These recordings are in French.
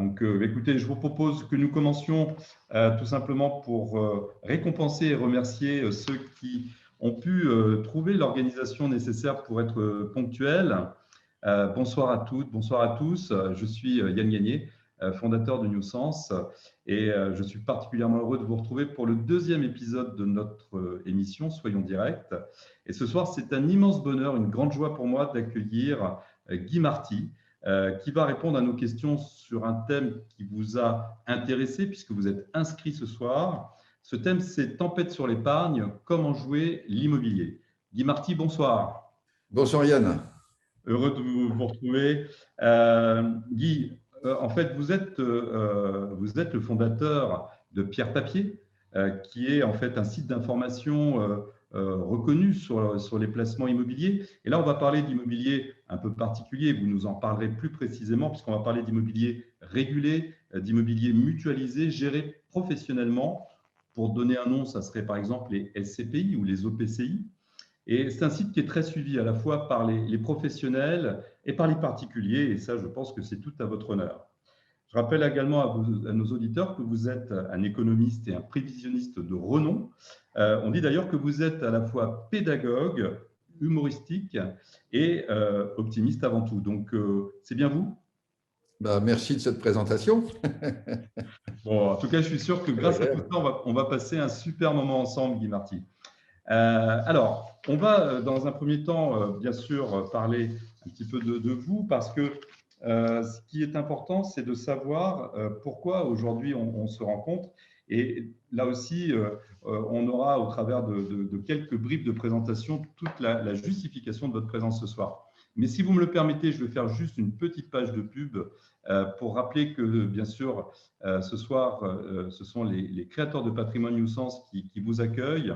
Donc, écoutez, je vous propose que nous commencions tout simplement pour récompenser et remercier ceux qui ont pu trouver l'organisation nécessaire pour être ponctuels. Bonsoir à toutes, bonsoir à tous. Je suis Yann Gagné, fondateur de NewSense, et je suis particulièrement heureux de vous retrouver pour le deuxième épisode de notre émission Soyons Directs. Et ce soir, c'est un immense bonheur, une grande joie pour moi d'accueillir Guy Marty, qui va répondre à nos questions sur un thème qui vous a intéressé puisque vous êtes inscrit ce soir. Ce thème, c'est Tempête sur l'épargne, comment jouer l'immobilier. Guy Marty, bonsoir. Bonsoir Yann. Heureux de vous retrouver. Guy, en fait, vous êtes le fondateur de Pierre Papier, qui est en fait un site d'information reconnu sur les placements immobiliers. Et là, on va parler d'immobilier un peu particulier. Vous nous en parlerez plus précisément, puisqu'on va parler d'immobilier régulé, d'immobilier mutualisé, géré professionnellement. Pour donner un nom, ça serait par exemple les SCPI ou les OPCI. Et c'est un site qui est très suivi à la fois par les professionnels et par les particuliers. Et ça, je pense que c'est tout à votre honneur. Je rappelle également à nos auditeurs que vous êtes un économiste et un prévisionniste de renom. On dit d'ailleurs que vous êtes à la fois pédagogue, humoristique et optimiste avant tout. Donc, c'est bien vous? Merci de cette présentation. Bon, en tout cas, je suis sûr que grâce à tout ça, on va passer un super moment ensemble, Guy Marty. Alors, on va dans un premier temps, bien sûr, parler un petit peu de vous parce que ce qui est important, c'est de savoir pourquoi aujourd'hui on se rencontre. Et là aussi, on aura au travers de quelques bribes de présentation toute la justification de votre présence ce soir. Mais si vous me le permettez, je vais faire juste une petite page de pub pour rappeler que, bien sûr, ce soir, ce sont les créateurs de patrimoine NewSense qui vous accueillent.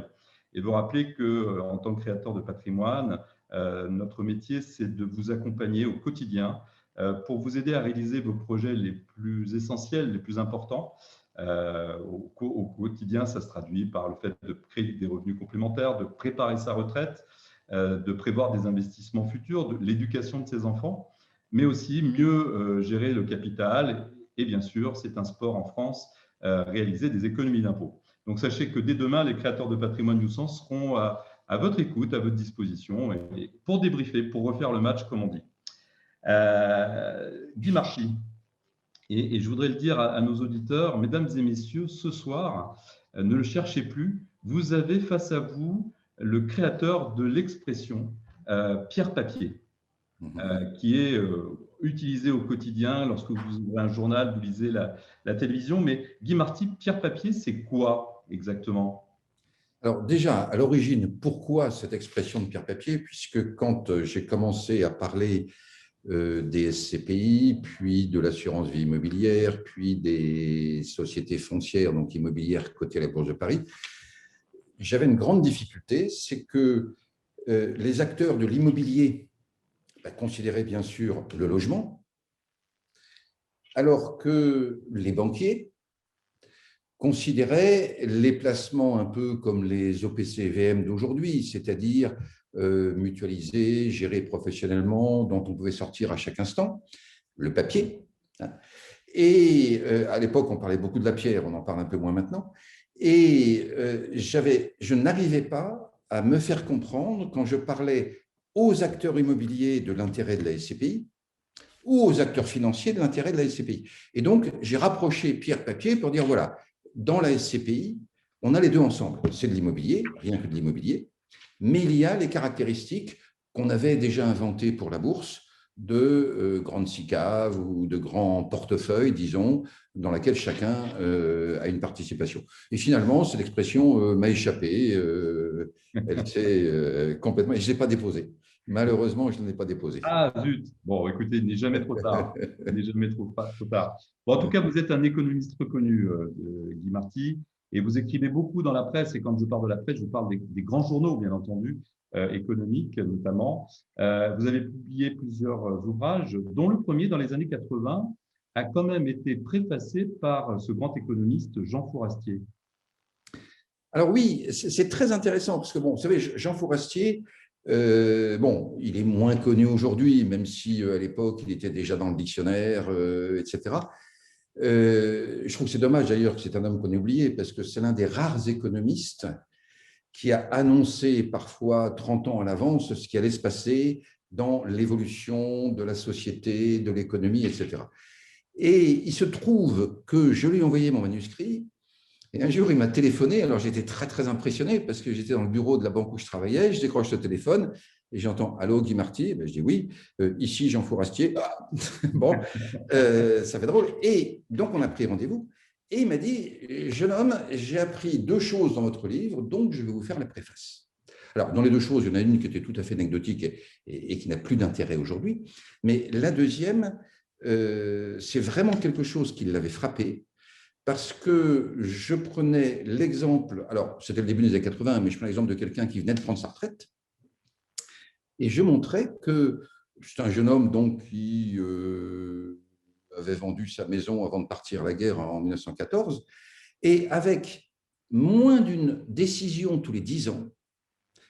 Et vous rappeler qu'en tant que créateur de patrimoine, notre métier, c'est de vous accompagner au quotidien pour vous aider à réaliser vos projets les plus essentiels, les plus importants. Au quotidien, ça se traduit par le fait de créer des revenus complémentaires, de préparer sa retraite, de prévoir des investissements futurs, de l'éducation de ses enfants, mais aussi mieux gérer le capital. Et bien sûr, c'est un sport en France, réaliser des économies d'impôts. Donc, sachez que dès demain, les créateurs de patrimoine NewSense seront à votre écoute, à votre disposition, et pour débriefer, pour refaire le match, comme on dit. Guy Marty, et je voudrais le dire à nos auditeurs, mesdames et messieurs, ce soir, ne le cherchez plus, vous avez face à vous le créateur de l'expression Pierre Papier, qui est utilisé au quotidien lorsque vous ouvrez un journal, vous lisez la télévision. Mais Guy Marty, Pierre Papier, c'est quoi exactement? Alors déjà, à l'origine, pourquoi cette expression de Pierre Papier? Puisque quand j'ai commencé à parler des SCPI, puis de l'assurance vie immobilière, puis des sociétés foncières, donc immobilières cotées à la Bourse de Paris, j'avais une grande difficulté, c'est que les acteurs de l'immobilier considéraient bien sûr le logement, alors que les banquiers considéraient les placements un peu comme les OPCVM d'aujourd'hui, c'est-à-dire mutualisés, gérés professionnellement, dont on pouvait sortir à chaque instant, le papier. Et à l'époque, on parlait beaucoup de la pierre, on en parle un peu moins maintenant. Et je n'arrivais pas à me faire comprendre quand je parlais aux acteurs immobiliers de l'intérêt de la SCPI ou aux acteurs financiers de l'intérêt de la SCPI. Et donc, j'ai rapproché Pierre Papier pour dire, voilà, dans la SCPI, on a les deux ensemble. C'est de l'immobilier, rien que de l'immobilier, mais il y a les caractéristiques qu'on avait déjà inventées pour la bourse de grandes SICAV ou de grands portefeuilles, disons, dans laquelle chacun a une participation. Et finalement, cette expression m'a échappé. Elle s'est complètement… Et je ne l'ai pas déposée. Malheureusement, je ne l'ai pas déposée. Ah, zut. Bon, écoutez, il n'est jamais trop tard. Il n'est jamais trop tard. Bon, en tout cas, vous êtes un économiste reconnu, Guy Marty, et vous écrivez beaucoup dans la presse. Et quand je parle de la presse, je parle des grands journaux, bien entendu, économiques notamment. Vous avez publié plusieurs ouvrages, dont le premier, dans les années 80, a quand même été préfacé par ce grand économiste Jean Fourastier. Alors oui, c'est très intéressant, parce que, bon, vous savez, Jean Fourastier, bon, il est moins connu aujourd'hui, même si à l'époque, il était déjà dans le dictionnaire, etc. Je trouve que c'est dommage d'ailleurs que c'est un homme qu'on ait oublié, parce que c'est l'un des rares économistes qui a annoncé parfois 30 ans à l'avance ce qui allait se passer dans l'évolution de la société, de l'économie, etc. Et il se trouve que je lui ai envoyé mon manuscrit, et un jour il m'a téléphoné. Alors j'étais très très impressionné parce que j'étais dans le bureau de la banque où je travaillais, je décroche le téléphone et j'entends « Allô, Guy Marty ?» Je dis « Oui, ici Jean Fourastier. » Ah, bon, ça fait drôle. Et donc on a pris rendez-vous et il m'a dit « Jeune homme, j'ai appris 2 choses dans votre livre, donc je vais vous faire la préface. » Alors, dans les 2 choses, il y en a une qui était tout à fait anecdotique et qui n'a plus d'intérêt aujourd'hui. Mais la deuxième, c'est vraiment quelque chose qui l'avait frappé, parce que je prenais l'exemple, alors c'était le début des années 80, mais je prenais l'exemple de quelqu'un qui venait de prendre sa retraite, et je montrais que c'est un jeune homme donc, qui avait vendu sa maison avant de partir à la guerre en 1914, et avec moins d'une décision tous les 10 ans,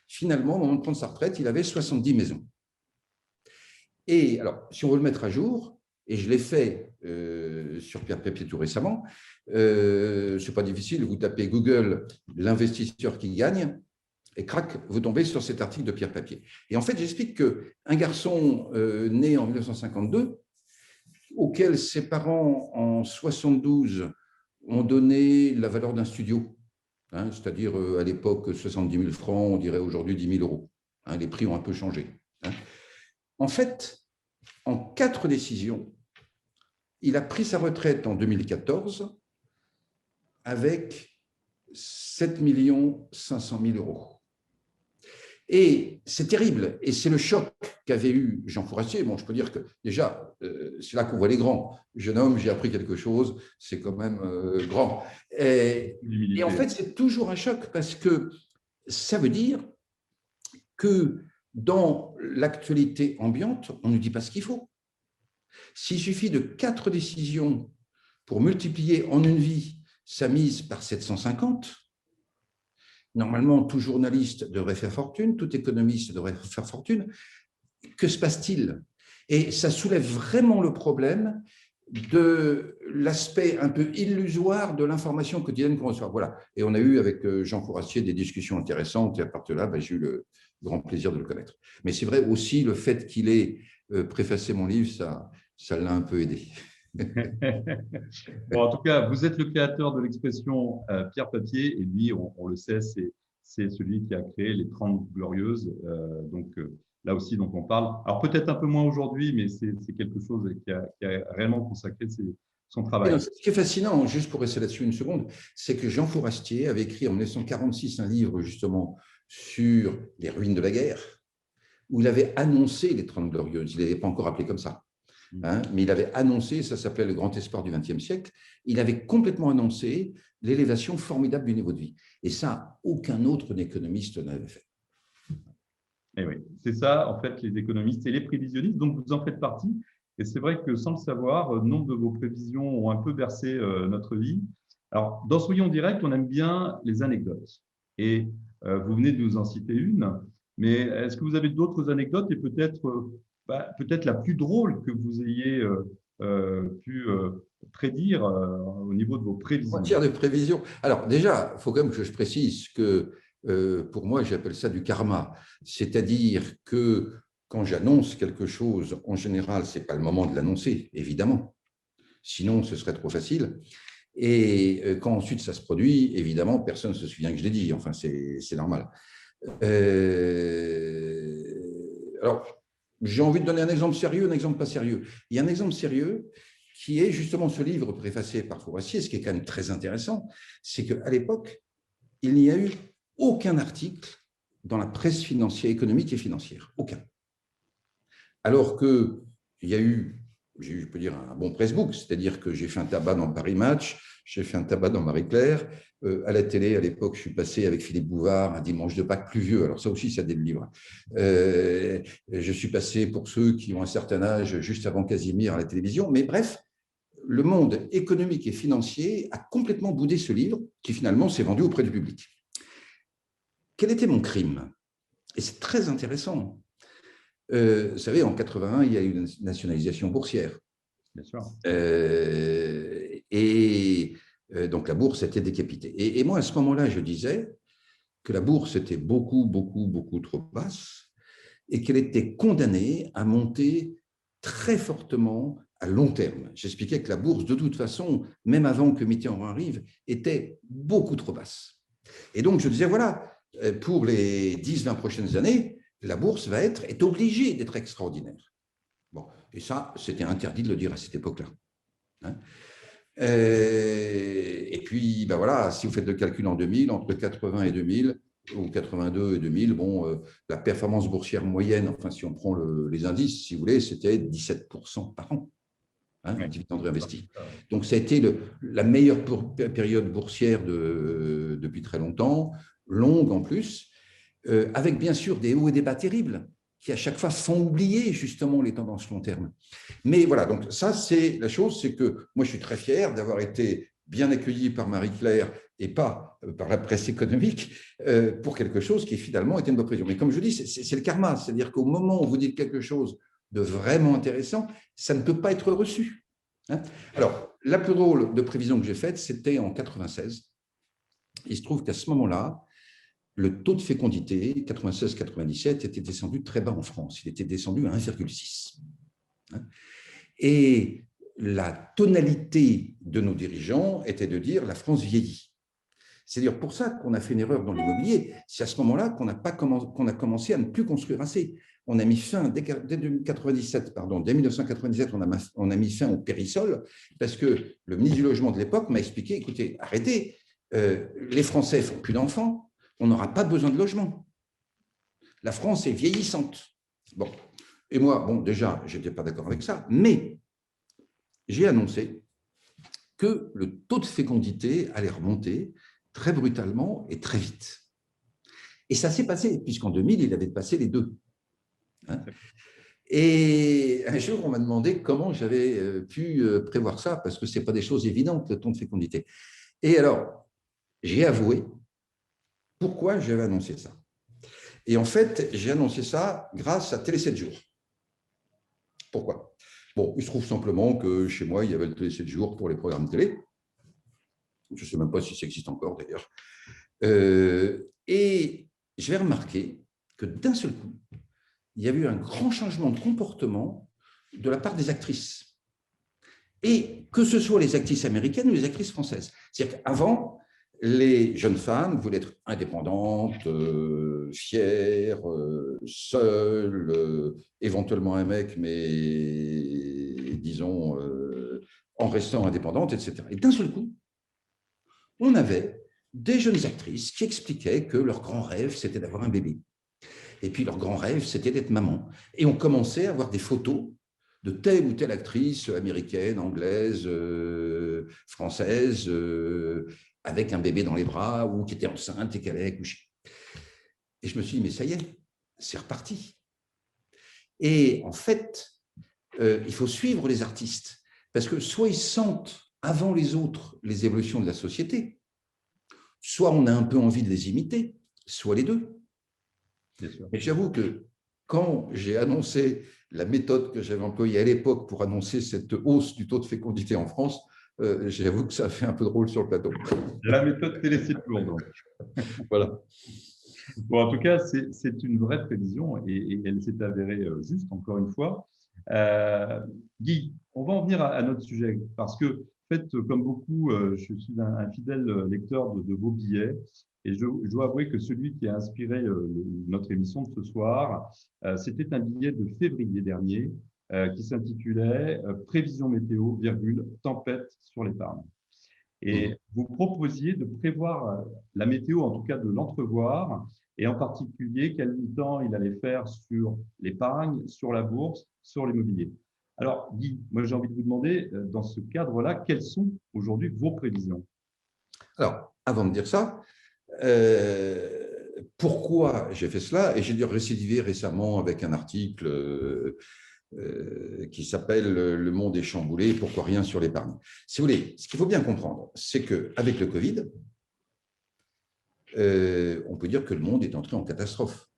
finalement, au moment de prendre sa retraite, il avait 70 maisons. Et alors, si on veut le mettre à jour, et je l'ai fait sur Pierre Papier tout récemment, ce n'est pas difficile, vous tapez Google « l'investisseur qui gagne » et crac, vous tombez sur cet article de Pierre Papier. Et en fait, j'explique qu'un garçon né en 1952, auquel ses parents en 72 ont donné la valeur d'un studio, hein, c'est-à-dire à l'époque 70 000 francs, on dirait aujourd'hui 10 000 euros. Hein, les prix ont un peu changé. Hein. En fait, en 4 décisions, il a pris sa retraite en 2014 avec 7 500 000 euros. Et c'est terrible, et c'est le choc qu'avait eu Jean Fourastier. Bon, je peux dire que déjà, c'est là qu'on voit les grands. Jeune homme, j'ai appris quelque chose, c'est quand même grand. Et en fait, c'est toujours un choc parce que ça veut dire que dans l'actualité ambiante, on ne dit pas ce qu'il faut. S'il suffit de 4 décisions pour multiplier en une vie sa mise par 750, normalement, tout journaliste devrait faire fortune, tout économiste devrait faire fortune. Que se passe-t-il? Et ça soulève vraiment le problème de l'aspect un peu illusoire de l'information quotidienne qu'on reçoit. Voilà. Et on a eu avec Jean Fourastier des discussions intéressantes, et à partir de là, j'ai eu le grand plaisir de le connaître. Mais c'est vrai aussi, le fait qu'il ait préfacé mon livre, ça l'a un peu aidé. Bon, en tout cas, vous êtes le créateur de l'expression Pierre Papier, et lui, on le sait, c'est celui qui a créé les 30 Glorieuses. Là aussi, donc on parle. Alors peut-être un peu moins aujourd'hui, mais c'est quelque chose qui a réellement consacré son travail. Non, ce qui est fascinant, juste pour rester là-dessus une seconde, c'est que Jean Fourastier avait écrit en 1946 un livre justement sur les ruines de la guerre, où il avait annoncé les 30 Glorieuses. Il n'avait pas encore appelé comme ça. Hein, mais il avait annoncé, ça s'appelait le grand espoir du XXe siècle, il avait complètement annoncé l'élévation formidable du niveau de vie. Et ça, aucun autre économiste n'avait fait. Et oui, c'est ça, en fait, les économistes et les prévisionnistes. Donc, vous en faites partie. Et c'est vrai que sans le savoir, nombre de vos prévisions ont un peu bercé notre vie. Alors, dans Soyons Direct, on aime bien les anecdotes. Et vous venez de nous en citer une. Mais est-ce que vous avez d'autres anecdotes et peut-être la plus drôle que vous ayez pu prédire au niveau de vos prévisions? En matière de prévision, alors déjà, il faut quand même que je précise que pour moi, j'appelle ça du karma. C'est-à-dire que quand j'annonce quelque chose, en général, ce n'est pas le moment de l'annoncer, évidemment. Sinon, ce serait trop facile. Et quand ensuite ça se produit, évidemment, personne ne se souvient que je l'ai dit. Enfin, c'est normal. Alors, j'ai envie de donner un exemple sérieux, un exemple pas sérieux. Il y a un exemple sérieux qui est justement ce livre préfacé par Fourastier. Ce qui est quand même très intéressant, c'est qu'à l'époque, il n'y a eu aucun article dans la presse financière, économique et financière. Aucun. Alors qu'il y a eu, je peux dire, un bon pressbook, c'est-à-dire que j'ai fait un tabac dans Paris Match, j'ai fait un tabac dans Marie-Claire. À la télé, à l'époque, je suis passé avec Philippe Bouvard un dimanche de Pâques pluvieux. Alors ça aussi, ça délivre. Je suis passé, pour ceux qui ont un certain âge, juste avant Casimir à la télévision. Mais bref, le monde économique et financier a complètement boudé ce livre qui finalement s'est vendu auprès du public. Quel était mon crime? Et c'est très intéressant. Vous savez, en 81, il y a eu une nationalisation boursière. Bien sûr. Et donc, la bourse était décapitée. Et moi, à ce moment-là, je disais que la bourse était beaucoup, beaucoup, beaucoup trop basse et qu'elle était condamnée à monter très fortement à long terme. J'expliquais que la bourse, de toute façon, même avant que Mitterrand arrive, était beaucoup trop basse. Et donc, je disais, voilà, pour les 10-20 prochaines années, la bourse est obligée d'être extraordinaire. Bon, et ça, c'était interdit de le dire à cette époque-là. Hein. Et puis, ben voilà, si vous faites le calcul en 2000, entre 80 et 2000, ou 82 et 2000, bon, la performance boursière moyenne, enfin, si on prend les indices, si vous voulez, c'était 17% par an, hein, dividende réinvesti. Donc, ça a été la meilleure période boursière depuis très longtemps, longue en plus, avec bien sûr des hauts et des bas terribles, qui à chaque fois font oublier justement les tendances long terme. Mais voilà, donc ça, c'est la chose, c'est que moi, je suis très fier d'avoir été bien accueilli par Marie-Claire et pas par la presse économique pour quelque chose qui finalement était une bonne prévision. Mais comme je dis, c'est le karma, c'est-à-dire qu'au moment où vous dites quelque chose de vraiment intéressant, ça ne peut pas être reçu. Hein. Alors, la plus drôle de prévision que j'ai faite, c'était en 96. Il se trouve qu'à ce moment-là, le taux de fécondité, 96-97, était descendu très bas en France. Il était descendu à 1,6. Et la tonalité de nos dirigeants était de dire la France vieillit. C'est d'ailleurs pour ça qu'on a fait une erreur dans l'immobilier. C'est à ce moment-là qu'on a commencé à ne plus construire assez. On a mis fin, dès 1997, on a mis fin au périsol parce que le ministre du Logement de l'époque m'a expliqué, écoutez, arrêtez, les Français ne font plus d'enfants, on n'aura pas besoin de logement. La France est vieillissante. Bon. Et moi, bon, déjà, je n'étais pas d'accord avec ça, mais j'ai annoncé que le taux de fécondité allait remonter très brutalement et très vite. Et ça s'est passé, puisqu'en 2000, il avait dépassé les 2. Hein. Et un jour, on m'a demandé comment j'avais pu prévoir ça, parce que ce n'est pas des choses évidentes, le taux de fécondité. Et alors, j'ai avoué pourquoi j'avais annoncé ça. Et en fait, j'ai annoncé ça grâce à Télé 7 jours. Pourquoi? Bon, il se trouve simplement que chez moi, il y avait le Télé 7 jours pour les programmes télé. Je ne sais même pas si ça existe encore d'ailleurs. Et je vais remarquer que d'un seul coup, il y a eu un grand changement de comportement de la part des actrices. Et que ce soit les actrices américaines ou les actrices françaises. C'est-à-dire qu'avant, les jeunes femmes voulaient être indépendantes, fières, seules, éventuellement un mec, mais disons en restant indépendantes, etc. Et d'un seul coup, on avait des jeunes actrices qui expliquaient que leur grand rêve, c'était d'avoir un bébé. Et puis leur grand rêve, c'était d'être maman. Et on commençait à avoir des photos de telle ou telle actrice américaine, anglaise, française, avec un bébé dans les bras ou qui était enceinte et qu'elle allait accoucher. Et je me suis dit, mais ça y est, c'est reparti. Et en fait, il faut suivre les artistes parce que soit ils sentent avant les autres les évolutions de la société, soit on a un peu envie de les imiter, soit les deux. Mais j'avoue que quand j'ai annoncé la méthode que j'avais employée à l'époque pour annoncer cette hausse du taux de fécondité en France, j'avoue que ça a fait un peu drôle sur le plateau. La méthode Télé 7 jours, donc. Voilà. Bon, en tout cas, c'est une vraie prévision et elle s'est avérée juste, encore une fois. Guy, on va en venir à notre sujet parce que, en fait, comme beaucoup, je suis un fidèle lecteur de vos billets et je dois avouer que celui qui a inspiré notre émission de ce soir, c'était un billet de février dernier qui s'intitulait Prévision météo, virgule, tempête sur l'épargne. Et vous proposiez de prévoir la météo, en tout cas de l'entrevoir, et en particulier quel temps il allait faire sur l'épargne, sur la bourse, sur l'immobilier. Alors, Guy, moi j'ai envie de vous demander, dans ce cadre-là, quelles sont aujourd'hui vos prévisions? Alors, avant de dire ça, pourquoi j'ai fait cela? Et j'ai dû récidiver récemment avec un article qui s'appelle « Le monde est chamboulé, pourquoi rien sur l'épargne ». Si vous voulez, ce qu'il faut bien comprendre, c'est qu'avec le Covid, on peut dire que le monde est entré en catastrophe.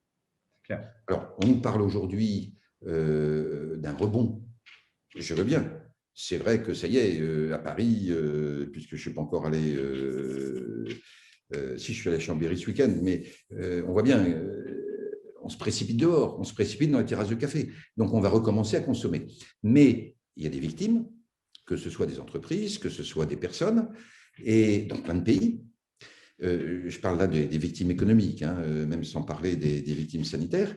Alors, on nous parle aujourd'hui d'un rebond, je veux bien. c'est vrai que ça y est, à Paris, puisque je ne suis pas encore allé, si je suis allé à Chambéry ce week-end, mais on voit bien, on se précipite dehors, on se précipite dans les terrasses de café. Donc, on va recommencer à consommer. Mais il y a des victimes, que ce soit des entreprises, que ce soit des personnes, et dans plein de pays. Je parle là des victimes économiques, hein, même sans parler des victimes sanitaires.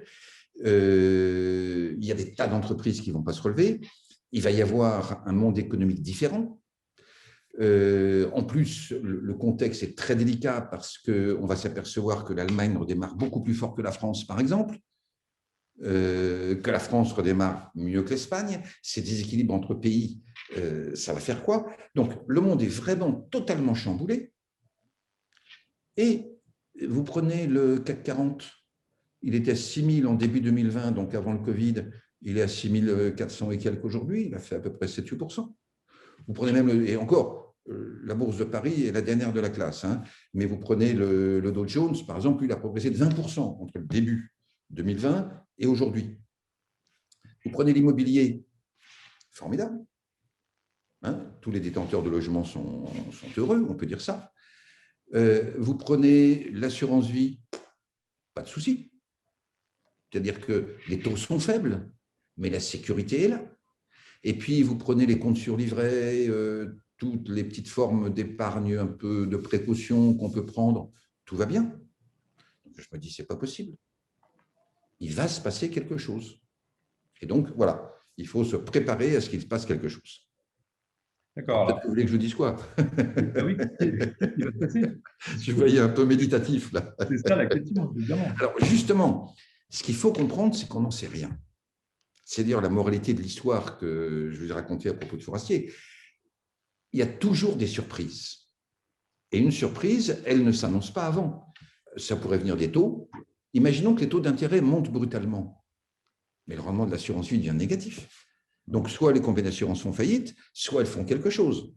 Il y a des tas d'entreprises qui ne vont pas se relever. Il va y avoir un monde économique différent. En plus, le contexte est très délicat parce qu'on va s'apercevoir que l'Allemagne redémarre beaucoup plus fort que la France, par exemple, que la France redémarre mieux que l'Espagne. Ces déséquilibres entre pays, ça va faire quoi? Donc, le monde est vraiment totalement chamboulé. Et vous prenez le CAC 40, il était à 6 000 en début 2020, donc avant le Covid, il est à 6 400 et quelques aujourd'hui, il a fait à peu près 7-8%. Vous prenez même, et encore, la bourse de Paris est la dernière de la classe, hein, mais vous prenez le Dow Jones, par exemple, il a progressé de 20% entre le début 2020 et aujourd'hui. Vous prenez l'immobilier, formidable. Hein, tous les détenteurs de logements sont heureux, on peut dire ça. Vous prenez l'assurance vie, pas de souci. C'est-à-dire que les taux sont faibles, mais la sécurité est là. Et puis, vous prenez les comptes sur livret, toutes les petites formes d'épargne, un peu de précaution qu'on peut prendre, tout va bien. Je me dis, ce n'est pas possible. Il va se passer quelque chose. Et donc, voilà, il faut se préparer à ce qu'il se passe quelque chose. D'accord. Peut-être que vous voulez que je vous dise quoi? Ah oui, qu'est-ce qui va se passer? Je voyais un peu méditatif, là. C'est ça la question, évidemment. Alors, justement, ce qu'il faut comprendre, c'est qu'on n'en sait rien. C'est dire la moralité de l'histoire que je vous ai racontée à propos de Forestier. Il y a toujours des surprises. Et une surprise, elle ne s'annonce pas avant. Ça pourrait venir des taux. Imaginons que les taux d'intérêt montent brutalement. Mais le rendement de l'assurance vie devient négatif. Donc, soit les compagnies d'assurance font faillite, soit elles font quelque chose.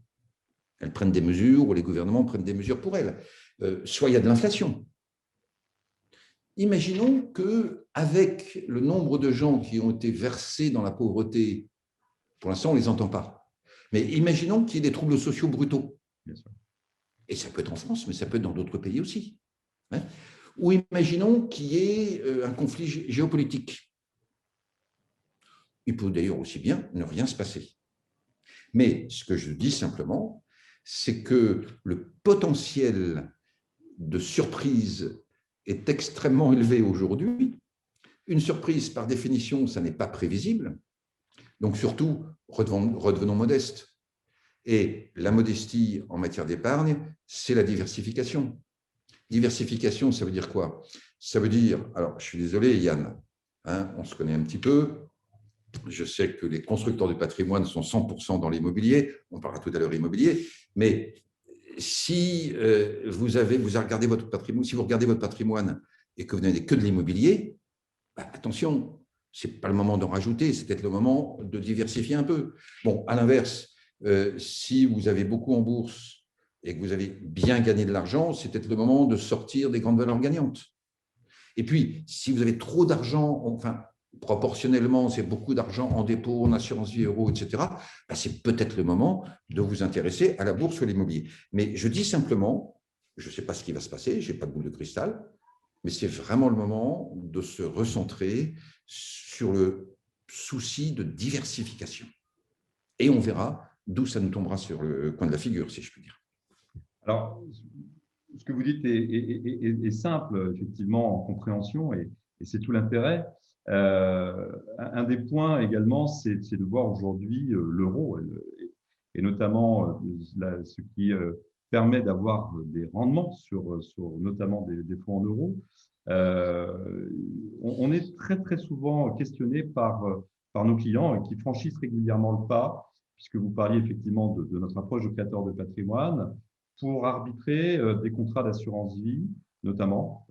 Elles prennent des mesures, ou les gouvernements prennent des mesures pour elles. Soit il y a de l'inflation. Imaginons qu'avec le nombre de gens qui ont été versés dans la pauvreté, pour l'instant, on ne les entend pas. Mais imaginons qu'il y ait des troubles sociaux brutaux. Bien sûr. Et ça peut être en France, mais ça peut être dans d'autres pays aussi. Hein? Ou imaginons qu'il y ait un conflit géopolitique. Il peut d'ailleurs aussi bien ne rien se passer. Mais ce que je dis simplement, c'est que le potentiel de surprise est extrêmement élevé aujourd'hui. Une surprise, par définition, ça n'est pas prévisible. Donc surtout, redevenons modestes. Et la modestie en matière d'épargne, c'est la diversification. Diversification, ça veut dire quoi? Ça veut dire, alors je suis désolé Yann, hein, on se connaît un petit peu, je sais que les constructeurs de patrimoine sont 100% dans l'immobilier, on parlera tout à l'heure immobilier, mais si vous regardez votre patrimoine, si vous regardez votre patrimoine et que vous n'avez que de l'immobilier, bah, attention, ce n'est pas le moment d'en rajouter, c'est peut-être le moment de diversifier un peu. Bon, à l'inverse, si vous avez beaucoup en bourse et que vous avez bien gagné de l'argent, c'est peut-être le moment de sortir des grandes valeurs gagnantes. Et puis, si vous avez trop d'argent, enfin, proportionnellement, c'est beaucoup d'argent en dépôt, en assurance vie euro, etc., bah, c'est peut-être le moment de vous intéresser à la bourse ou à l'immobilier. Mais je dis simplement, je ne sais pas ce qui va se passer, je n'ai pas de boule de cristal, mais c'est vraiment le moment de se recentrer sur le souci de diversification. Et on verra d'où ça nous tombera sur le coin de la figure, si je puis dire. Alors, ce que vous dites est simple, effectivement, en compréhension, et c'est tout l'intérêt. Un des points également, c'est de voir aujourd'hui l'euro, et notamment ce qui permet d'avoir des rendements sur notamment des fonds en euros. On est très, très souvent questionné par nos clients qui franchissent régulièrement le pas, puisque vous parliez effectivement de notre approche de créateur de patrimoine, pour arbitrer des contrats d'assurance vie, notamment,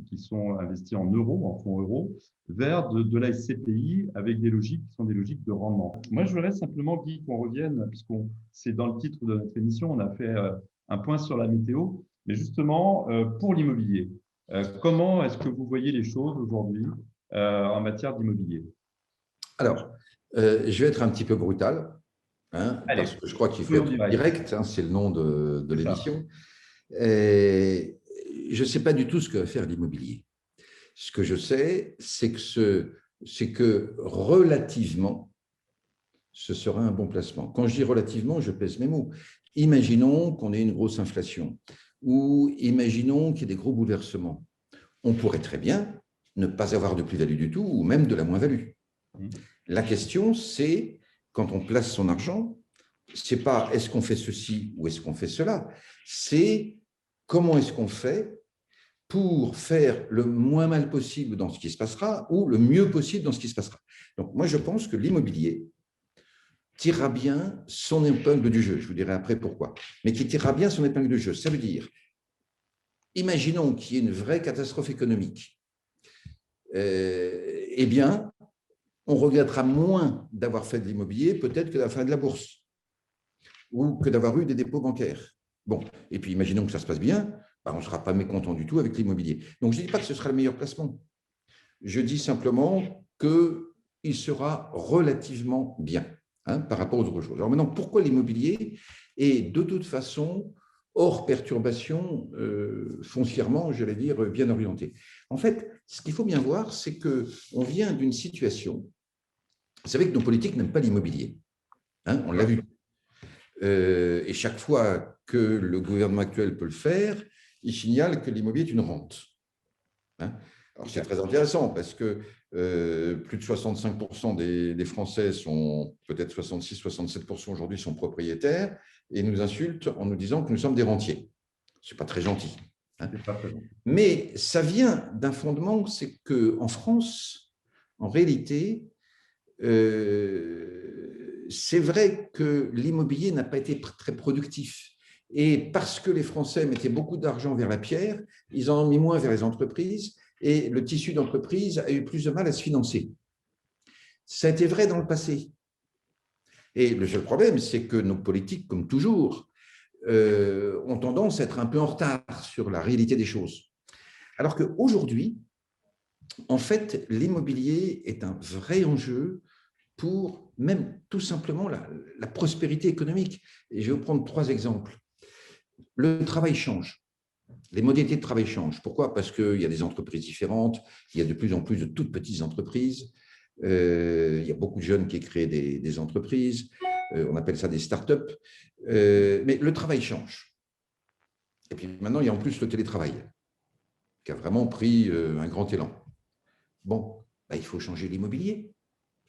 qui sont investis en euros, en fonds euros, vers de la SCPI avec des logiques qui sont des logiques de rendement. Moi, je voudrais simplement, Guy, qu'on revienne, puisqu'on c'est dans le titre de notre émission, on a fait un point sur la météo, mais justement, pour l'immobilier, comment est-ce que vous voyez les choses aujourd'hui en matière d'immobilier? Alors, je vais être un petit peu brutal. hein, Allez, parce que je crois qu'il faut soyons être directs. direct, hein, c'est le nom de C'est ça. l'émission. Et je ne sais pas du tout ce que va faire l'immobilier. Ce que je sais, c'est que relativement, ce sera un bon placement. Quand je dis relativement, je pèse mes mots. Imaginons qu'on ait une grosse inflation ou imaginons qu'il y ait des gros bouleversements. On pourrait très bien ne pas avoir de plus-value du tout ou même de la moins-value. La question, c'est quand on place son argent, c'est pas est-ce qu'on fait ceci ou est-ce qu'on fait cela, c'est comment est-ce qu'on fait pour faire le moins mal possible dans ce qui se passera ou le mieux possible dans ce qui se passera. Donc moi, je pense que l'immobilier tirera bien son épingle du jeu. Je vous dirai après pourquoi. Mais qui tirera bien son épingle du jeu. Ça veut dire, imaginons qu'il y ait une vraie catastrophe économique. Eh bien, on regrettera moins d'avoir fait de l'immobilier peut-être que d'avoir fait de la bourse ou que d'avoir eu des dépôts bancaires. Bon, et puis imaginons que ça se passe bien, on ne sera pas mécontent du tout avec l'immobilier. Donc, je ne dis pas que ce sera le meilleur placement. Je dis simplement qu'il sera relativement bien par rapport aux autres choses. Alors maintenant, pourquoi l'immobilier est de toute façon hors perturbation foncièrement, j'allais dire, bien orienté? En fait, ce qu'il faut bien voir, c'est qu'on vient d'une situation. Vous savez que nos politiques n'aiment pas l'immobilier. On l'a vu. Et chaque fois que le gouvernement actuel peut le faire, il signale que l'immobilier est une rente. Alors, c'est très intéressant parce que plus de 65% des Français sont, peut-être 66-67% aujourd'hui, sont propriétaires et nous insultent en nous disant que nous sommes des rentiers. Ce n'est pas très gentil. Mais ça vient d'un fondement, c'est qu'en France, en réalité, c'est vrai que l'immobilier n'a pas été très productif. Et parce que les Français mettaient beaucoup d'argent vers la pierre, ils en ont mis moins vers les entreprises et le tissu d'entreprise a eu plus de mal à se financer. Ça a été vrai dans le passé. Et le seul problème, c'est que nos politiques, comme toujours, ont tendance à être un peu en retard sur la réalité des choses. Alors qu'aujourd'hui, en fait, l'immobilier est un vrai enjeu pour même tout simplement la prospérité économique. Et je vais vous prendre 3 exemples. Le travail change. Les modalités de travail changent. Pourquoi? Parce qu'il y a des entreprises différentes, il y a de plus en plus de toutes petites entreprises, il y a beaucoup de jeunes qui créent des entreprises, on appelle ça des startups, mais le travail change. Et puis maintenant, il y a en plus le télétravail, qui a vraiment pris un grand élan. Bon, il faut changer l'immobilier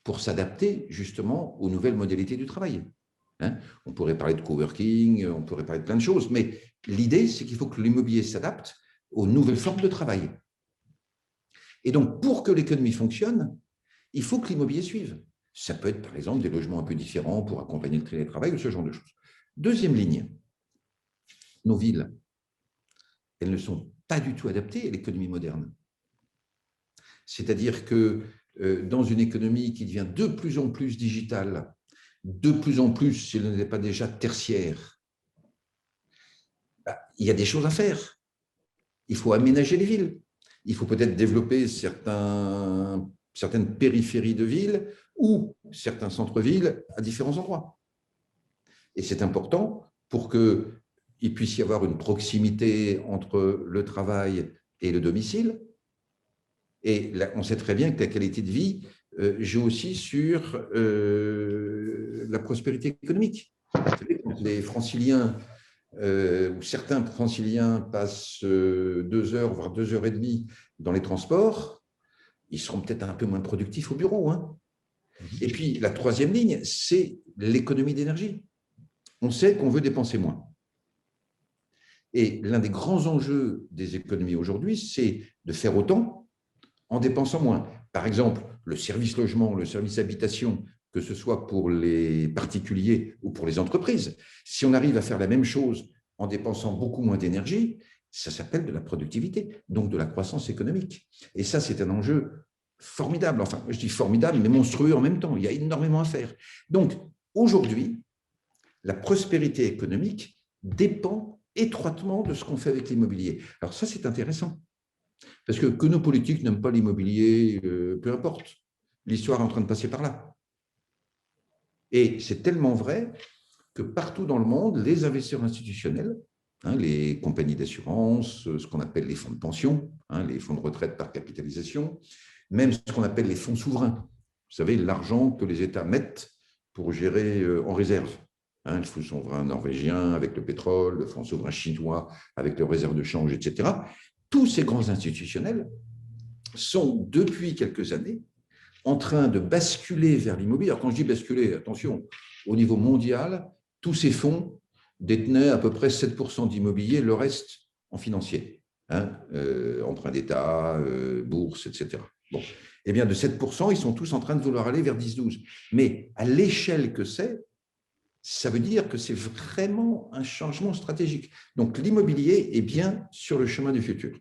pour s'adapter justement aux nouvelles modalités du travail. On pourrait parler de coworking, on pourrait parler de plein de choses, mais l'idée, c'est qu'il faut que l'immobilier s'adapte aux nouvelles formes de travail. Et donc, pour que l'économie fonctionne, il faut que l'immobilier suive. Ça peut être, par exemple, des logements un peu différents pour accompagner le télétravail ou ce genre de choses. Deuxième ligne, nos villes, elles ne sont pas du tout adaptées à l'économie moderne. C'est-à-dire que dans une économie qui devient de plus en plus digitale, de plus en plus, si elle n'est pas déjà tertiaire, il y a des choses à faire. Il faut aménager les villes. Il faut peut-être développer certaines périphéries de villes ou certains centres-villes à différents endroits. Et c'est important pour qu'il puisse y avoir une proximité entre le travail et le domicile. Et là, on sait très bien que la qualité de vie joue aussi sur la prospérité économique. Vous savez, quand les franciliens où certains franciliens passent 2 heures, voire 2 heures et demie dans les transports, ils seront peut-être un peu moins productifs au bureau. Et puis, la troisième ligne, c'est l'économie d'énergie. On sait qu'on veut dépenser moins. Et l'un des grands enjeux des économies aujourd'hui, c'est de faire autant en dépensant moins. Par exemple, le service logement, le service habitation, que ce soit pour les particuliers ou pour les entreprises, si on arrive à faire la même chose en dépensant beaucoup moins d'énergie, ça s'appelle de la productivité, donc de la croissance économique. Et ça, c'est un enjeu formidable. Enfin, je dis formidable, mais monstrueux en même temps. Il y a énormément à faire. Donc, aujourd'hui, la prospérité économique dépend étroitement de ce qu'on fait avec l'immobilier. Alors ça, c'est intéressant. Parce que nos politiques n'aiment pas l'immobilier, peu importe. L'histoire est en train de passer par là. Et c'est tellement vrai que partout dans le monde, les investisseurs institutionnels, les compagnies d'assurance, ce qu'on appelle les fonds de pension, les fonds de retraite par capitalisation, même ce qu'on appelle les fonds souverains. Vous savez, l'argent que les États mettent pour gérer en réserve. Le fonds souverain norvégien avec le pétrole, le fonds souverain chinois avec leurs réserves de change, etc. Tous ces grands institutionnels sont, depuis quelques années, en train de basculer vers l'immobilier. Alors, quand je dis basculer, attention, au niveau mondial, tous ces fonds détenaient à peu près 7% d'immobilier, le reste en financier, emprunt d'État, bourse, etc. Bon. Eh bien, de 7%, ils sont tous en train de vouloir aller vers 10-12. Mais à l'échelle que c'est, ça veut dire que c'est vraiment un changement stratégique. Donc, l'immobilier est bien sur le chemin du futur.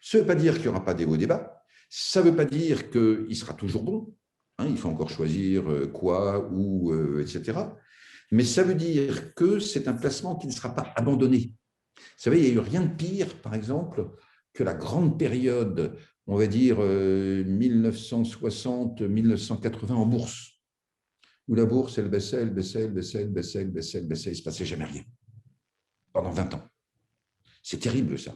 Ça ne veut pas dire qu'il n'y aura pas des hauts débats. Ça ne veut pas dire qu'il sera toujours bon. Il faut encore choisir quoi, où, etc. Mais ça veut dire que c'est un placement qui ne sera pas abandonné. Vous savez, il n'y a eu rien de pire, par exemple, que la grande période, on va dire 1960-1980 en bourse, où la bourse, elle baissait, elle baissait, elle baissait, elle baissait, elle baissait, elle baissait, il ne se passait jamais rien pendant 20 ans. C'est terrible, ça.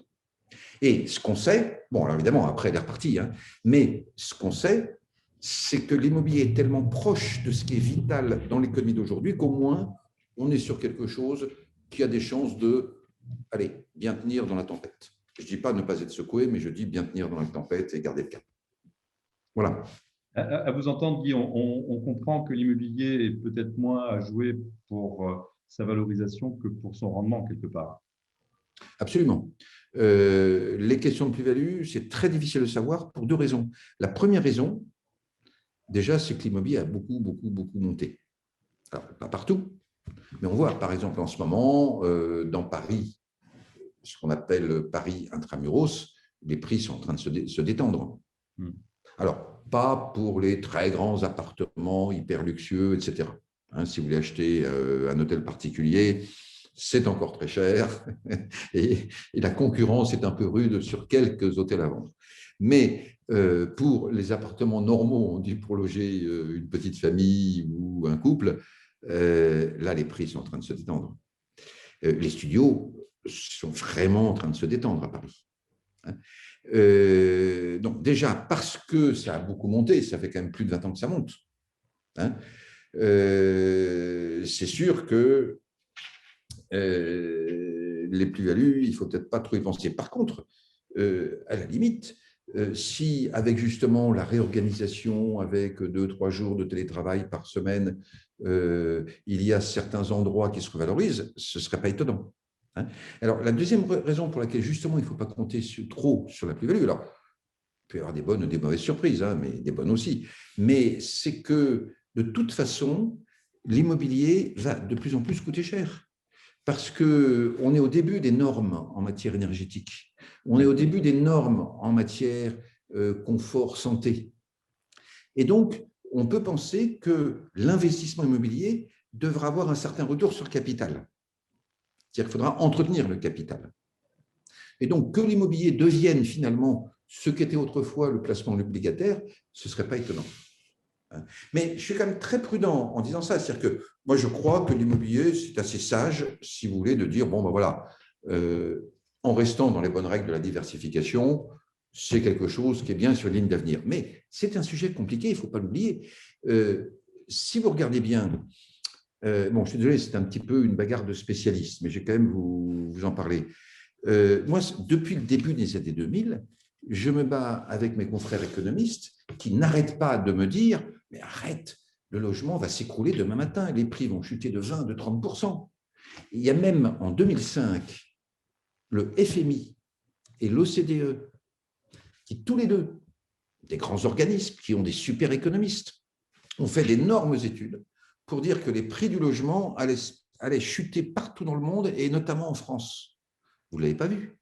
Et ce qu'on sait, bon, alors évidemment, après, elle est repartie, mais ce qu'on sait, c'est que l'immobilier est tellement proche de ce qui est vital dans l'économie d'aujourd'hui qu'au moins, on est sur quelque chose qui a des chances de, allez, bien tenir dans la tempête. Je ne dis pas ne pas être secoué, mais je dis bien tenir dans la tempête et garder le cap. Voilà. À vous entendre, Guy, on comprend que l'immobilier est peut-être moins à jouer pour sa valorisation que pour son rendement, quelque part. Absolument. Les questions de plus-value, c'est très difficile de savoir pour deux raisons. La première raison, déjà, c'est que l'immobilier a beaucoup monté. Alors, pas partout, mais on voit, par exemple, en ce moment, dans Paris, ce qu'on appelle Paris intramuros, les prix sont en train de se détendre. Alors, pas pour les très grands appartements hyper luxueux, etc. Si vous voulez acheter un hôtel particulier, c'est encore très cher et la concurrence est un peu rude sur quelques hôtels à vendre. Mais pour les appartements normaux, on dit pour loger une petite famille ou un couple, là, les prix sont en train de se détendre. Les studios sont vraiment en train de se détendre à Paris. Donc déjà, parce que ça a beaucoup monté, ça fait quand même plus de 20 ans que ça monte, c'est sûr que les plus-values, il ne faut peut-être pas trop y penser. Par contre, à la limite, si avec justement la réorganisation, avec 2-3 jours de télétravail par semaine, il y a certains endroits qui se revalorisent, ce ne serait pas étonnant. Alors, la deuxième raison pour laquelle justement il ne faut pas compter trop sur la plus-value, alors il peut y avoir des bonnes ou des mauvaises surprises, mais des bonnes aussi, mais c'est que de toute façon, l'immobilier va de plus en plus coûter cher. Parce qu'on est au début des normes en matière énergétique. On est au début des normes en matière confort, santé. Et donc, on peut penser que l'investissement immobilier devra avoir un certain retour sur capital. C'est-à-dire qu'il faudra entretenir le capital. Et donc, que l'immobilier devienne finalement ce qu'était autrefois le placement obligataire, ce ne serait pas étonnant. Mais je suis quand même très prudent en disant ça. C'est-à-dire que moi, je crois que l'immobilier, c'est assez sage, si vous voulez, de dire, bon, ben voilà, en restant dans les bonnes règles de la diversification, c'est quelque chose qui est bien sur ligne d'avenir. Mais c'est un sujet compliqué, il ne faut pas l'oublier. Si vous regardez bien, bon, je suis désolé, c'est un petit peu une bagarre de spécialistes, mais je vais quand même vous en parler. Moi, depuis le début des années 2000, je me bats avec mes confrères économistes qui n'arrêtent pas de me dire « mais arrête, le logement va s'écrouler demain matin, les prix vont chuter de 20, de 30%. » Il y a même en 2005, le FMI et l'OCDE, qui tous les deux, des grands organismes, qui ont des super économistes, ont fait d'énormes études pour dire que les prix du logement allaient chuter partout dans le monde et notamment en France. Vous ne l'avez pas vu.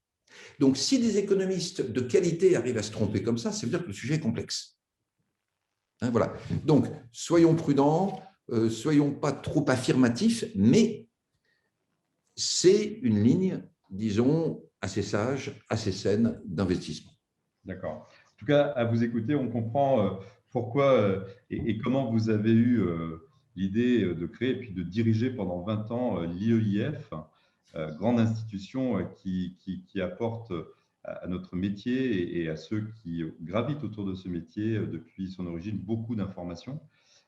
Donc, si des économistes de qualité arrivent à se tromper comme ça veut dire que le sujet est complexe. Voilà. Donc, soyons prudents, soyons pas trop affirmatifs, mais c'est une ligne, disons, assez sage, assez saine d'investissement. D'accord. En tout cas, à vous écouter, on comprend pourquoi et comment vous avez eu l'idée de créer et puis de diriger pendant 20 ans l'IEIF, grande institution qui apporte à notre métier et à ceux qui gravitent autour de ce métier depuis son origine beaucoup d'informations.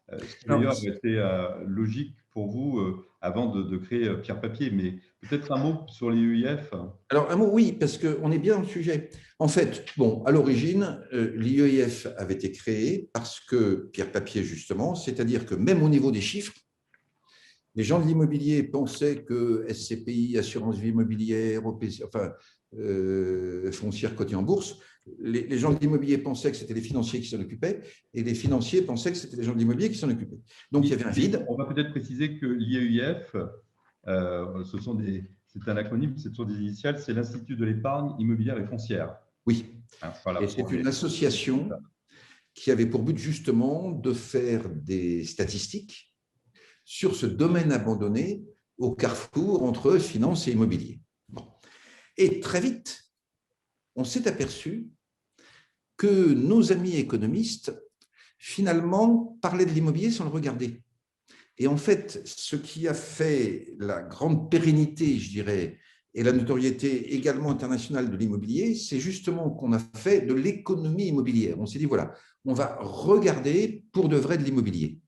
Ce qui Alors, d'ailleurs était logique pour vous avant de créer Pierre Papier, mais peut-être un mot sur les UIF. un mot, oui, parce qu'on est bien dans le sujet. En fait, bon, à l'origine, l'IEIF avait été créé parce que Pierre Papier, justement, c'est-à-dire que même au niveau des chiffres, les gens de l'immobilier pensaient que SCPI, Assurance Vie Immobilière, enfin, foncière cotée en bourse, les gens de l'immobilier pensaient que c'était les financiers qui s'en occupaient et les financiers pensaient que c'était les gens de l'immobilier qui s'en occupaient. Donc, il y avait un vide. On va peut-être préciser que l'IEIF, c'est un acronyme, ce sont des initiales, c'est l'Institut de l'épargne immobilière et foncière. Oui. Hein, voilà, et c'est une association qui avait pour but justement de faire des statistiques sur ce domaine abandonné au carrefour entre finance et immobilier. Bon. Et très vite, on s'est aperçu que nos amis économistes, finalement, parlaient de l'immobilier sans le regarder. Et en fait, ce qui a fait la grande pérennité, je dirais, et la notoriété également internationale de l'immobilier, c'est justement qu'on a fait de l'économie immobilière. On s'est dit, voilà, on va regarder pour de vrai de l'immobilier.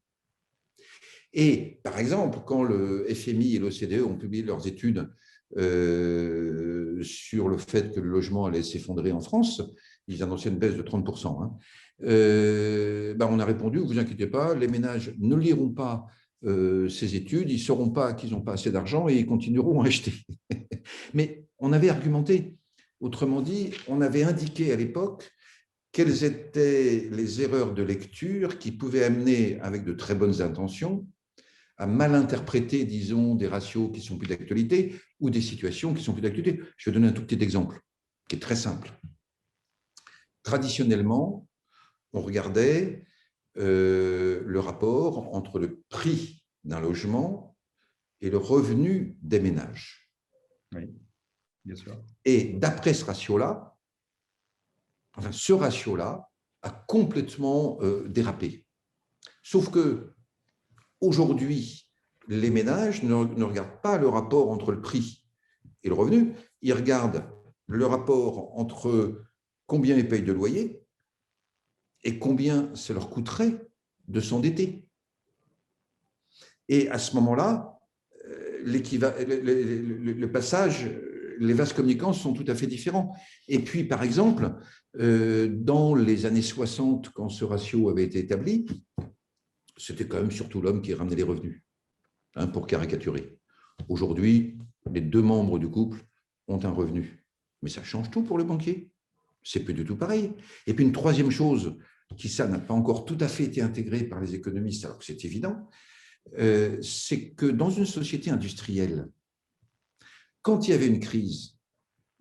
Et par exemple, quand le FMI et l'OCDE ont publié leurs études sur le fait que le logement allait s'effondrer en France, ils annonçaient une baisse de 30%. On a répondu, vous inquiétez pas, les ménages ne liront pas ces études, ils ne sauront pas qu'ils n'ont pas assez d'argent et ils continueront à acheter. Mais on avait argumenté. Autrement dit, on avait indiqué à l'époque quelles étaient les erreurs de lecture qui pouvaient amener, avec de très bonnes intentions, à mal interpréter, disons, des ratios qui sont plus d'actualité ou des situations qui sont plus d'actualité. Je vais donner un tout petit exemple qui est très simple. Traditionnellement, on regardait le rapport entre le prix d'un logement et le revenu des ménages. Oui, bien sûr. Et d'après ce ratio-là, a complètement dérapé. Sauf que aujourd'hui, les ménages ne regardent pas le rapport entre le prix et le revenu, ils regardent le rapport entre combien ils payent de loyer et combien ça leur coûterait de s'endetter. Et à ce moment-là, le passage, les vases communicants sont tout à fait différents. Et puis, par exemple, dans les années 60, quand ce ratio avait été établi, c'était quand même surtout l'homme qui ramenait les revenus, pour caricaturer. Aujourd'hui, les deux membres du couple ont un revenu. Mais ça change tout pour le banquier. C'est plus du tout pareil. Et puis une troisième chose, qui ça n'a pas encore tout à fait été intégré par les économistes, alors que c'est évident, c'est que dans une société industrielle, quand il y avait une crise,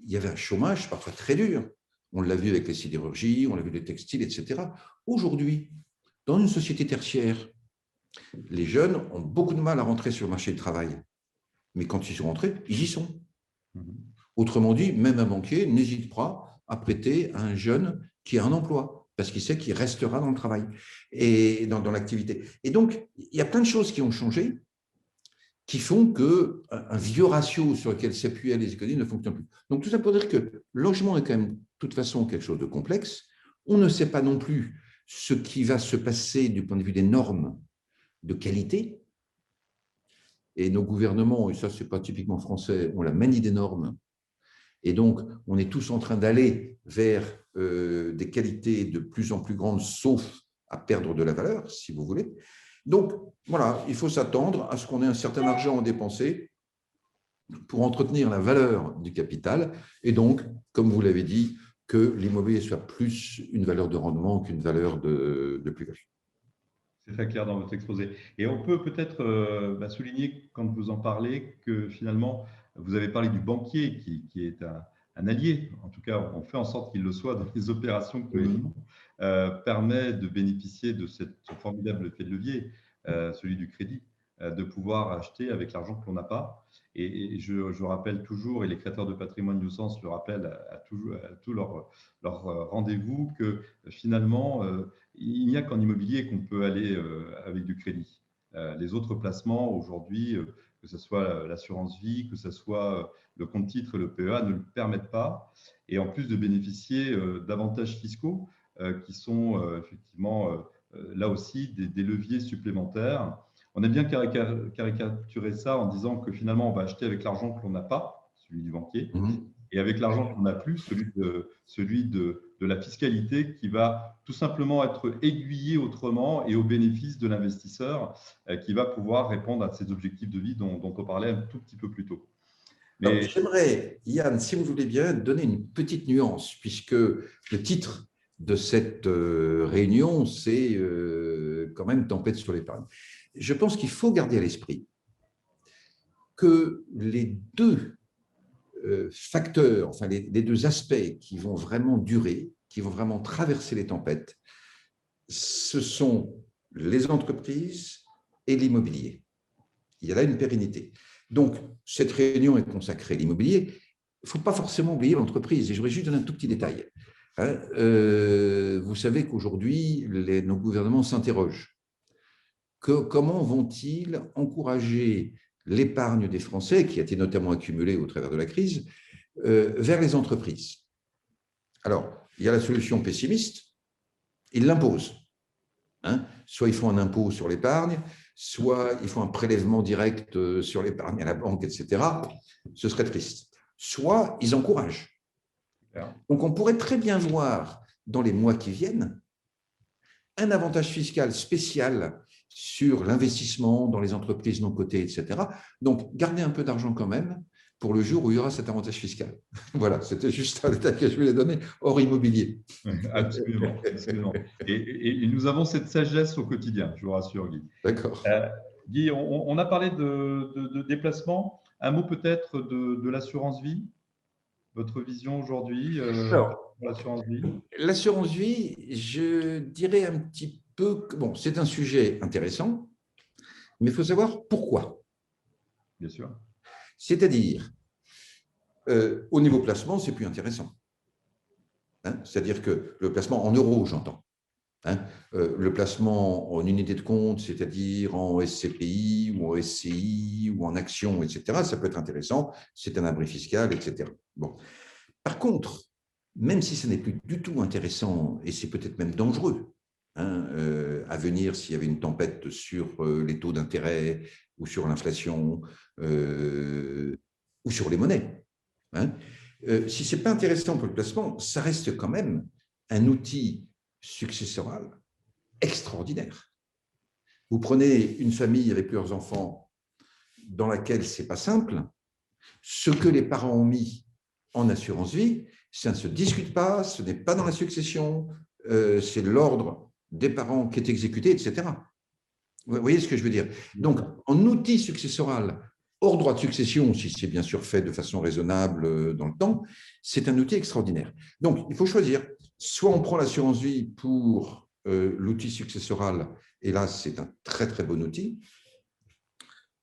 il y avait un chômage parfois très dur. On l'a vu avec les sidérurgies, on l'a vu les textiles, etc. Aujourd'hui, dans une société tertiaire, les jeunes ont beaucoup de mal à rentrer sur le marché du travail. Mais quand ils sont rentrés, ils y sont. Autrement dit, même un banquier n'hésite pas à prêter à un jeune qui a un emploi, parce qu'il sait qu'il restera dans le travail et dans l'activité. Et donc, il y a plein de choses qui ont changé, qui font qu'un vieux ratio sur lequel s'appuyaient les économies ne fonctionne plus. Donc, tout ça pour dire que le logement est quand même, de toute façon, quelque chose de complexe. On ne sait pas non plus ce qui va se passer du point de vue des normes de qualité. Et nos gouvernements, et ça, ce n'est pas typiquement français, ont la manie des normes. Et donc, on est tous en train d'aller vers des qualités de plus en plus grandes, sauf à perdre de la valeur, si vous voulez. Donc, voilà, il faut s'attendre à ce qu'on ait un certain argent à dépenser pour entretenir la valeur du capital. Et donc, comme vous l'avez dit, que l'immobilier soit plus une valeur de rendement qu'une valeur de plus-value. C'est très clair dans votre exposé. Et on peut peut-être souligner, quand vous en parlez, que finalement, vous avez parlé du banquier qui est un allié. En tout cas, on fait en sorte qu'il le soit dans les opérations que permet de bénéficier de ce formidable effet de levier, celui du crédit, de pouvoir acheter avec l'argent que l'on n'a pas. Et je rappelle toujours, et les créateurs de patrimoine du sens le rappellent à tous leurs rendez-vous, que finalement, il n'y a qu'en immobilier qu'on peut aller avec du crédit. Les autres placements aujourd'hui, que ce soit l'assurance vie, que ce soit le compte titre et le PEA, ne le permettent pas. Et en plus de bénéficier d'avantages fiscaux qui sont effectivement là aussi des leviers supplémentaires. On a bien caricaturé ça en disant que finalement, on va acheter avec l'argent que l'on n'a pas, celui du banquier, et avec l'argent qu'on n'a plus, celui de la fiscalité qui va tout simplement être aiguillé autrement et au bénéfice de l'investisseur qui va pouvoir répondre à ses objectifs de vie dont on parlait un tout petit peu plus tôt. Mais j'aimerais, Yann, si vous voulez bien, donner une petite nuance, puisque le titre de cette réunion, c'est quand même Tempête sur l'épargne. Je pense qu'il faut garder à l'esprit que les deux facteurs, enfin les deux aspects qui vont vraiment durer, qui vont vraiment traverser les tempêtes, ce sont les entreprises et l'immobilier. Il y a là une pérennité. Donc, cette réunion est consacrée à l'immobilier. Il ne faut pas forcément oublier l'entreprise. Et je voudrais juste donner un tout petit détail. Vous savez qu'aujourd'hui, nos gouvernements s'interrogent. Comment vont-ils encourager l'épargne des Français, qui a été notamment accumulée au travers de la crise, vers les entreprises? Alors, il y a la solution pessimiste, ils l'imposent. Soit ils font un impôt sur l'épargne, soit ils font un prélèvement direct sur l'épargne à la banque, etc. Ce serait triste. Soit ils encouragent. Donc, on pourrait très bien voir dans les mois qui viennent un avantage fiscal spécial sur l'investissement dans les entreprises non cotées, etc. Donc, gardez un peu d'argent quand même pour le jour où il y aura cet avantage fiscal. Voilà, c'était juste un détail que je voulais donner hors immobilier. Absolument, absolument. Et nous avons cette sagesse au quotidien, je vous rassure, Guy. D'accord. Guy, on a parlé de déplacement. Un mot peut-être de l'assurance vie, votre vision aujourd'hui pour l'assurance vie? L'assurance vie, je dirais un petit peu que bon, c'est un sujet intéressant, mais il faut savoir pourquoi. Bien sûr. C'est-à-dire, au niveau placement, c'est plus intéressant. C'est-à-dire que le placement en euros, j'entends. Le placement en unité de compte, c'est-à-dire en SCPI ou en SCI ou en actions, etc., ça peut être intéressant, c'est un abri fiscal, etc. Bon. Par contre, même si ce n'est plus du tout intéressant, et c'est peut-être même dangereux, à venir s'il y avait une tempête sur les taux d'intérêt ou sur l'inflation ou sur les monnaies, si ce n'est pas intéressant pour le placement, ça reste quand même un outil successoral extraordinaire. Vous prenez une famille avec plusieurs enfants dans laquelle ce n'est pas simple, ce que les parents ont mis en assurance vie, ça ne se discute pas, ce n'est pas dans la succession, c'est l'ordre des parents qui est exécuté, etc. Vous voyez ce que je veux dire? Donc, en outil successoral, hors droit de succession, si c'est bien sûr fait de façon raisonnable dans le temps, c'est un outil extraordinaire. Donc, il faut choisir. Soit on prend l'assurance vie pour l'outil successoral, et là, c'est un très, très bon outil.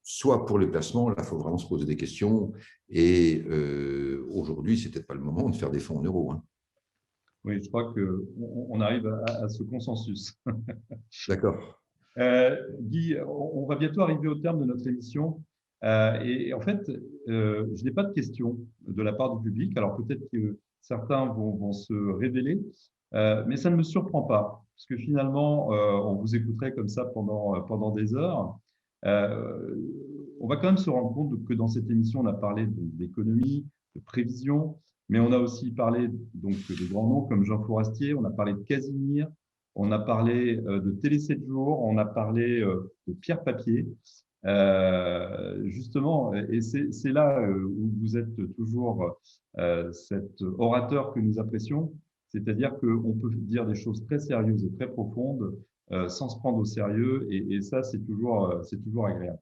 Soit pour les placements, là, il faut vraiment se poser des questions. Et aujourd'hui, ce n'est peut-être pas le moment de faire des fonds en euros. Oui, je crois qu'on arrive à ce consensus. D'accord. Guy, on va bientôt arriver au terme de notre émission. Et en fait, je n'ai pas de questions de la part du public. Alors peut-être que certains vont se révéler, mais ça ne me surprend pas, parce que finalement, on vous écouterait comme ça pendant des heures. On va quand même se rendre compte que dans cette émission, on a parlé d'économie, de prévision, mais on a aussi parlé donc, de grands noms comme Jean Fourastier, on a parlé de Casimir, on a parlé de Télé 7 jours, on a parlé de Pierre Papier. Justement, et c'est là où vous êtes toujours cet orateur que nous apprécions, c'est-à-dire qu'on peut dire des choses très sérieuses et très profondes sans se prendre au sérieux, et ça, c'est toujours agréable.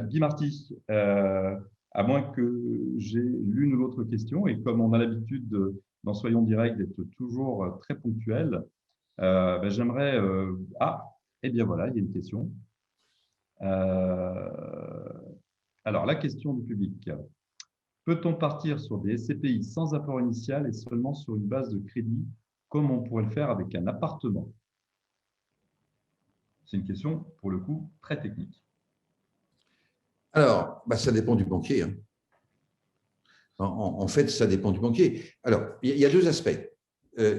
Guy Marty, à moins que j'ai l'une ou l'autre question, et comme on a l'habitude dans Soyons Directs d'être toujours très ponctuel, j'aimerais… eh bien voilà, il y a une question. Alors, la question du public. Peut-on partir sur des SCPI sans apport initial et seulement sur une base de crédit, comme on pourrait le faire avec un appartement? C'est une question, pour le coup, très technique. Alors, ça dépend du banquier. Hein. En fait, ça dépend du banquier. Alors, il y a deux aspects.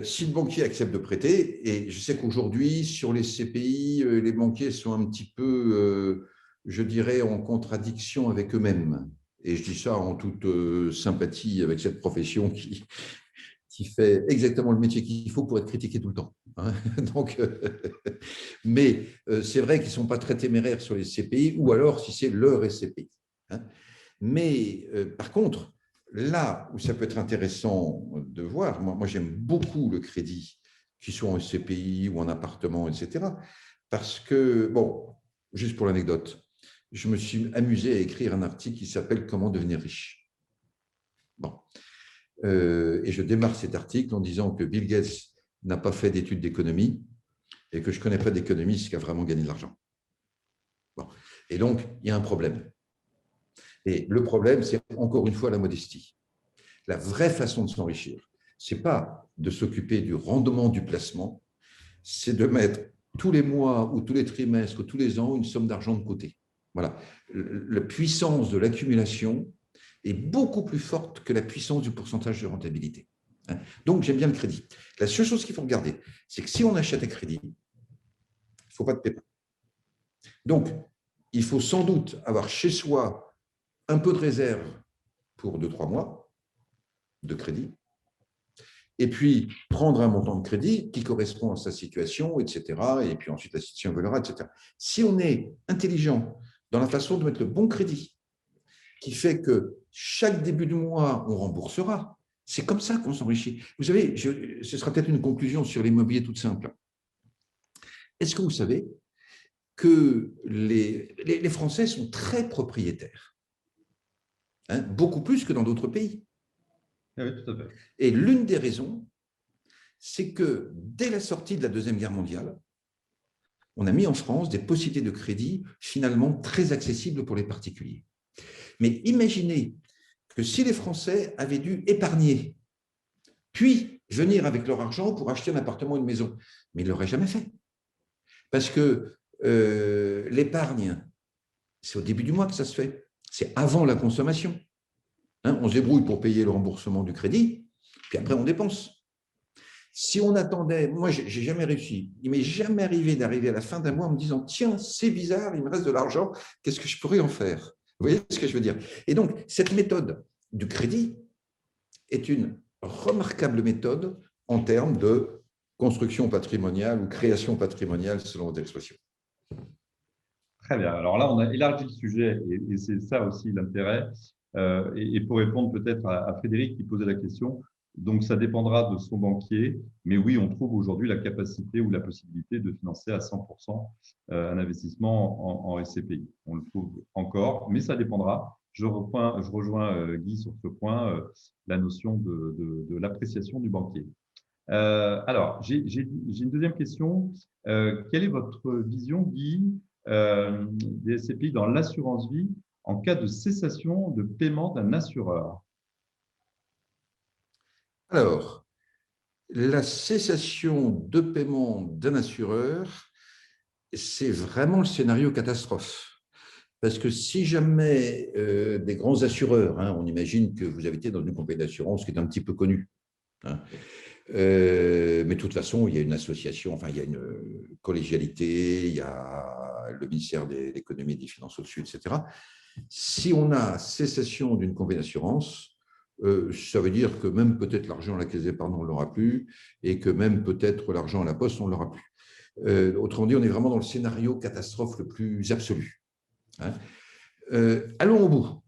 Si le banquier accepte de prêter, et je sais qu'aujourd'hui, sur les CPI, les banquiers sont un petit peu, je dirais, en contradiction avec eux-mêmes. Et je dis ça en toute sympathie avec cette profession qui fait exactement le métier qu'il faut pour être critiqué tout le temps. Hein. Donc, mais c'est vrai qu'ils ne sont pas très téméraires sur les CPI, ou alors si c'est leur SCPI. Hein. Mais par contre, là où ça peut être intéressant de voir, moi j'aime beaucoup le crédit, qu'il soit en SCPI ou en appartement, etc. Parce que, bon, juste pour l'anecdote, je me suis amusé à écrire un article qui s'appelle « Comment devenir riche ». Bon. Et je démarre cet article en disant que Bill Gates n'a pas fait d'études d'économie et que je ne connais pas d'économiste qui a vraiment gagné de l'argent. Bon. Et donc, il y a un problème. Et le problème, c'est encore une fois la modestie. La vraie façon de s'enrichir, ce n'est pas de s'occuper du rendement du placement, c'est de mettre tous les mois ou tous les trimestres ou tous les ans une somme d'argent de côté. Voilà. La puissance de l'accumulation est beaucoup plus forte que la puissance du pourcentage de rentabilité. Donc, j'aime bien le crédit. La seule chose qu'il faut regarder, c'est que si on achète à crédit, il ne faut pas de pépins. Donc, il faut sans doute avoir chez soi un peu de réserve pour 2-3 mois de crédit, et puis prendre un montant de crédit qui correspond à sa situation, etc. Et puis ensuite, la situation évoluera, etc. Si on est intelligent dans la façon de mettre le bon crédit, qui fait que chaque début de mois, on remboursera, c'est comme ça qu'on s'enrichit. Vous savez, ce sera peut-être une conclusion sur l'immobilier toute simple. Est-ce que vous savez que les Français sont très propriétaires, hein, beaucoup plus que dans d'autres pays. Oui, tout à fait. Et l'une des raisons, c'est que dès la sortie de la Deuxième Guerre mondiale, on a mis en France des possibilités de crédit finalement très accessibles pour les particuliers. Mais imaginez que si les Français avaient dû épargner, puis venir avec leur argent pour acheter un appartement ou une maison, mais ils ne l'auraient jamais fait. Parce que l'épargne, c'est au début du mois que ça se fait. C'est avant la consommation. Hein, on se débrouille pour payer le remboursement du crédit, puis après on dépense. Si on attendait, moi j'ai jamais réussi, il m'est jamais arrivé d'arriver à la fin d'un mois en me disant tiens, c'est bizarre, il me reste de l'argent, qu'est-ce que je pourrais en faire? Vous voyez ce que je veux dire? Et donc, cette méthode du crédit est une remarquable méthode en termes de construction patrimoniale ou création patrimoniale, selon votre expression. Très bien. Alors là, on a élargi le sujet et c'est ça aussi l'intérêt. Et pour répondre peut-être à Frédéric qui posait la question, donc ça dépendra de son banquier, mais oui, on trouve aujourd'hui la capacité ou la possibilité de financer à 100% un investissement en SCPI. On le trouve encore, mais ça dépendra. Je rejoins Guy sur ce point, la notion de l'appréciation du banquier. Alors, j'ai une deuxième question. Quelle est votre vision, Guy, des SCPI dans l'assurance vie en cas de cessation de paiement d'un assureur? Alors, la cessation de paiement d'un assureur, c'est vraiment le scénario catastrophe. Parce que si jamais des grands assureurs, hein, on imagine que vous avez été dans une compagnie d'assurance qui est un petit peu connue, hein, mais de toute façon, il y a une association, enfin, il y a une collégialité, il y a le ministère de l'économie et des finances au-dessus, etc. Si on a cessation d'une compagnie d'assurance, ça veut dire que même peut-être l'argent à la caisse d'épargne, on ne l'aura plus, et que même peut-être l'argent à la poste, on ne l'aura plus. Autrement dit, on est vraiment dans le scénario catastrophe le plus absolu. Hein. Allons au bout.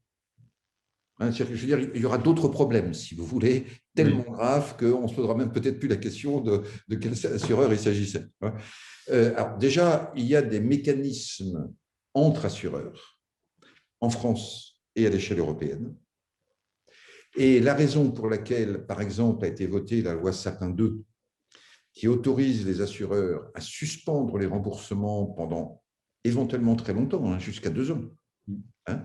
Hein, je veux dire, il y aura d'autres problèmes, si vous voulez, tellement graves qu'on ne se posera même peut-être plus la question de quel assureur il s'agissait. Alors déjà, il y a des mécanismes entre assureurs en France et à l'échelle européenne. Et la raison pour laquelle, par exemple, a été votée la loi Sapin 2, qui autorise les assureurs à suspendre les remboursements pendant éventuellement très longtemps, hein, jusqu'à 2 ans, hein,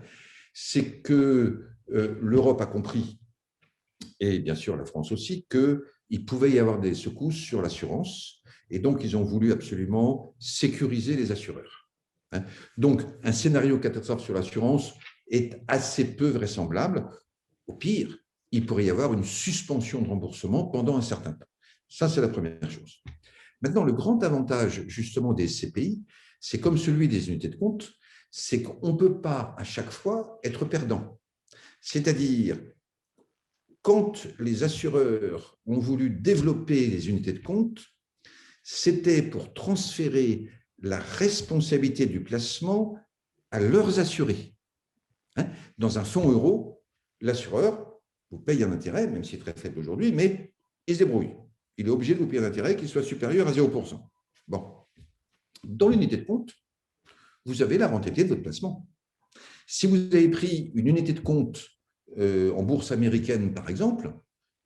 c'est que l'Europe a compris, et bien sûr la France aussi, qu'il pouvait y avoir des secousses sur l'assurance Et donc, ils ont voulu absolument sécuriser les assureurs. Donc, un scénario catastrophe sur l'assurance est assez peu vraisemblable. Au pire, il pourrait y avoir une suspension de remboursement pendant un certain temps. Ça, c'est la première chose. Maintenant, le grand avantage justement des SCPI, c'est comme celui des unités de compte, c'est qu'on ne peut pas à chaque fois être perdant. C'est-à-dire, quand les assureurs ont voulu développer les unités de compte, c'était pour transférer la responsabilité du placement à leurs assurés. Dans un fonds euro, l'assureur vous paye un intérêt, même s'il est très faible aujourd'hui, mais il se débrouille. Il est obligé de vous payer un intérêt qui soit supérieur à 0%. Bon. Dans l'unité de compte, vous avez la rentabilité de votre placement. Si vous avez pris une unité de compte en bourse américaine, par exemple,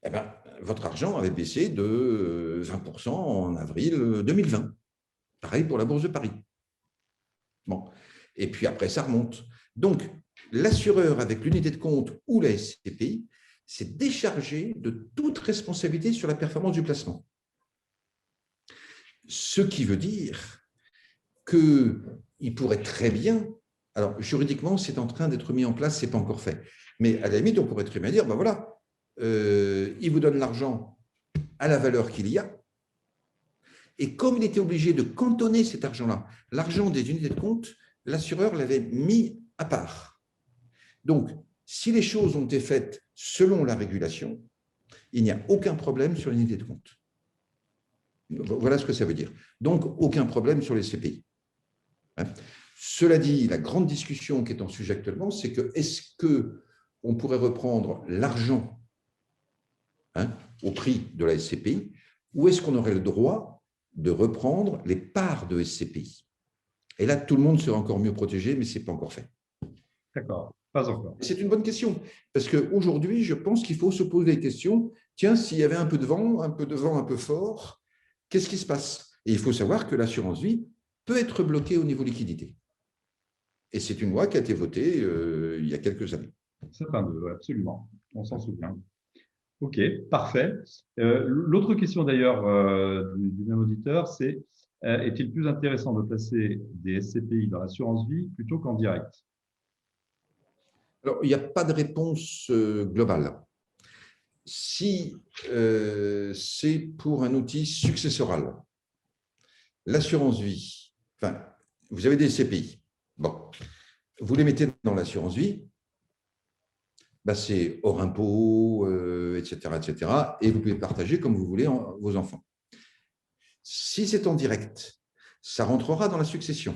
eh ben, votre argent avait baissé de 20% en avril 2020. Pareil pour la bourse de Paris. Bon. Et puis après, ça remonte. Donc, l'assureur avec l'unité de compte ou la SCPI s'est déchargé de toute responsabilité sur la performance du placement. Ce qui veut dire qu'il pourrait très bien, alors juridiquement, c'est en train d'être mis en place, ce n'est pas encore fait, mais à la limite, on pourrait très bien dire, ben voilà, il vous donne l'argent à la valeur qu'il y a, et comme il était obligé de cantonner cet argent-là, l'argent des unités de compte, l'assureur l'avait mis à part. Donc, si les choses ont été faites selon la régulation, il n'y a aucun problème sur l'unité de compte. Voilà ce que ça veut dire. Donc, aucun problème sur les CPI. Cela dit, la grande discussion qui est en sujet actuellement, c'est que est-ce qu'on pourrait reprendre l'argent au prix de la SCPI ou est-ce qu'on aurait le droit de reprendre les parts de SCPI? Et là, tout le monde serait encore mieux protégé, mais ce n'est pas encore fait. D'accord, pas encore. C'est une bonne question, parce qu'aujourd'hui, je pense qu'il faut se poser des questions. Tiens, s'il y avait un peu de vent un peu fort, qu'est-ce qui se passe? Et il faut savoir que l'assurance vie peut être bloquée au niveau liquidité. Et c'est une loi qui a été votée il y a quelques années. Absolument, on s'en souvient. OK, parfait. L'autre question d'ailleurs du même auditeur, c'est est-il plus intéressant de placer des SCPI dans l'assurance vie plutôt qu'en direct? Alors, il n'y a pas de réponse globale. Si c'est pour un outil successoral, l'assurance vie, enfin, vous avez des SCPI, bon, vous les mettez dans l'assurance vie, bah c'est hors impôt, etc., etc., et vous pouvez partager comme vous voulez vos enfants. Si c'est en direct, ça rentrera dans la succession.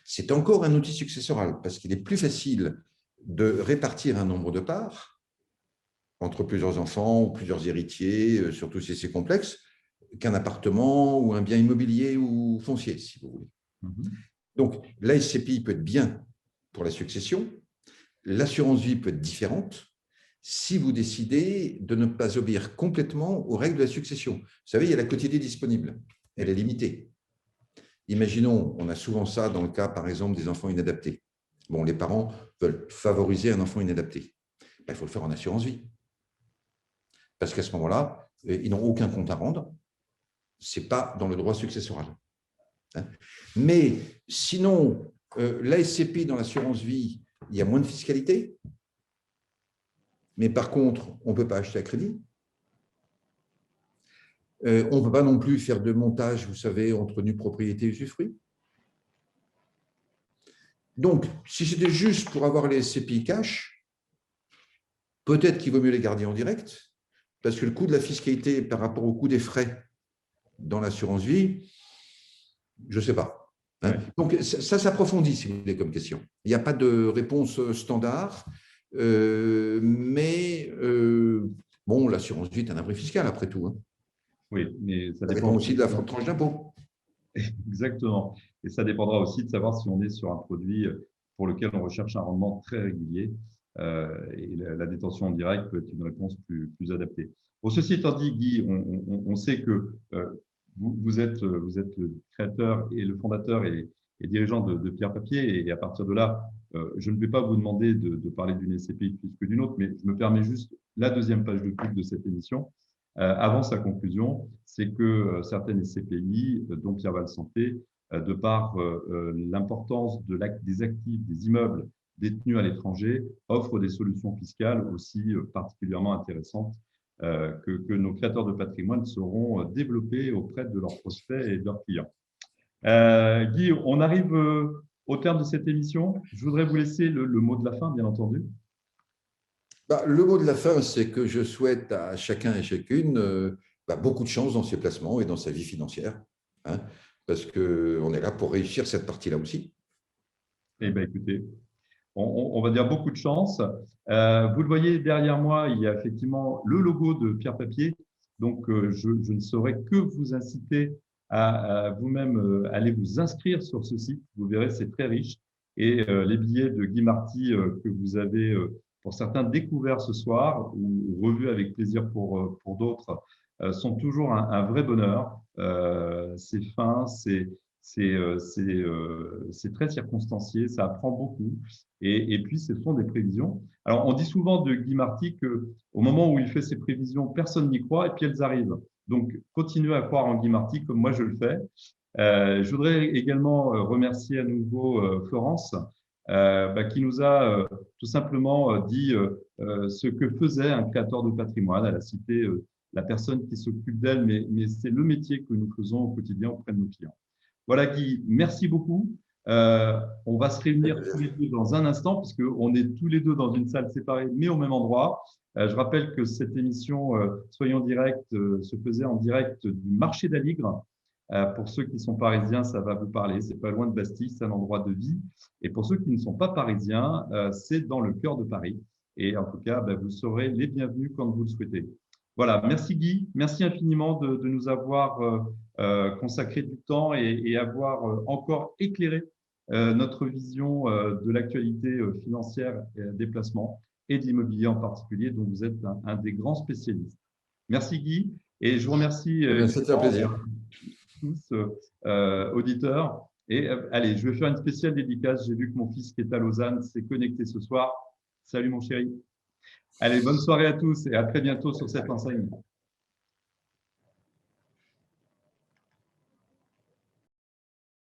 C'est encore un outil successoral parce qu'il est plus facile de répartir un nombre de parts entre plusieurs enfants ou plusieurs héritiers, surtout si c'est complexe, qu'un appartement ou un bien immobilier ou foncier, si vous voulez. Donc, la SCPI peut être bien pour la succession, l'assurance vie peut être différente si vous décidez de ne pas obéir complètement aux règles de la succession. Vous savez, il y a la quotité disponible, elle est limitée. Imaginons, on a souvent ça dans le cas, par exemple, des enfants inadaptés. Bon, les parents veulent favoriser un enfant inadapté. Ben, il faut le faire en assurance vie. Parce qu'à ce moment-là, ils n'ont aucun compte à rendre. Ce n'est pas dans le droit successoral. Mais sinon, la SCPI dans l'assurance vie, il y a moins de fiscalité. Mais par contre, on ne peut pas acheter à crédit. On ne peut pas non plus faire de montage, vous savez, entre nue propriété et usufruit. Donc, si c'était juste pour avoir les SCPI cash, peut-être qu'il vaut mieux les garder en direct, parce que le coût de la fiscalité par rapport au coût des frais dans l'assurance vie, je ne sais pas. Ouais. Donc, ça s'approfondit, si vous voulez, comme question. Il n'y a pas de réponse standard, mais bon, l'assurance vie est un abri fiscal, après tout. Oui, mais ça dépend aussi de la tranche d'impôt. Exactement. Et ça dépendra aussi de savoir si on est sur un produit pour lequel on recherche un rendement très régulier. Et la détention en direct peut être une réponse plus adaptée. Bon, ceci étant dit, Guy, on sait que vous êtes le créateur et le fondateur et dirigeant de Pierre Papier. Et à partir de là, je ne vais pas vous demander de parler d'une SCPI plus que d'une autre, mais je me permets juste la deuxième page de pub de cette émission. avant sa conclusion, c'est que certaines SCPI, dont Pierreval Santé, de par l'importance des actifs, des immeubles détenus à l'étranger, offrent des solutions fiscales aussi particulièrement intéressantes que nos créateurs de patrimoine sauront développer auprès de leurs prospects et de leurs clients. Guy, on arrive au terme de cette émission. Je voudrais vous laisser le mot de la fin, bien entendu. Le mot de la fin, c'est que je souhaite à chacun et chacune beaucoup de chance dans ses placements et dans sa vie financière, hein, parce qu'on est là pour réussir cette partie-là aussi. Eh bien, écoutez, on va dire beaucoup de chance. Vous le voyez derrière moi, il y a effectivement le logo de Pierre Papier. Donc, je ne saurais que vous inciter à vous-même aller vous inscrire sur ce site. Vous verrez, c'est très riche. Et les billets de Guy Marty que vous avez, pour certains, découverts ce soir ou revus avec plaisir pour d'autres, sont toujours un vrai bonheur. C'est fin, c'est très circonstancié, ça apprend beaucoup. Et puis, ce sont des prévisions. Alors, on dit souvent de Guy Marty qu'au moment où il fait ses prévisions, personne n'y croit et puis elles arrivent. Donc, continuez à croire en Guy Marty comme moi je le fais. Je voudrais également remercier à nouveau Florence qui nous a tout simplement dit ce que faisait un créateur de patrimoine. Elle a cité la personne qui s'occupe d'elle, mais c'est le métier que nous faisons au quotidien auprès de nos clients. Voilà Guy, merci beaucoup. On va se réunir tous les deux dans un instant puisqu'on est tous les deux dans une salle séparée mais au même endroit. Je rappelle que cette émission Soyons Direct se faisait en direct du marché d'Aligre. Pour ceux qui sont parisiens, ça va vous parler. C'est pas loin de Bastille, c'est un endroit de vie. Et pour ceux qui ne sont pas parisiens, c'est dans le cœur de Paris. Et en tout cas, vous serez les bienvenus quand vous le souhaitez. Voilà, merci Guy, merci infiniment de nous avoir consacré du temps et avoir encore éclairé notre vision de l'actualité financière des placements et de l'immobilier en particulier, dont vous êtes un des grands spécialistes. Merci Guy, et je vous remercie c'était un plaisir. Tous auditeurs. Et allez, je vais faire une spéciale dédicace. J'ai vu que mon fils qui est à Lausanne s'est connecté ce soir. Salut mon chéri. Allez, bonne soirée à tous et à très bientôt sur cette enseigne.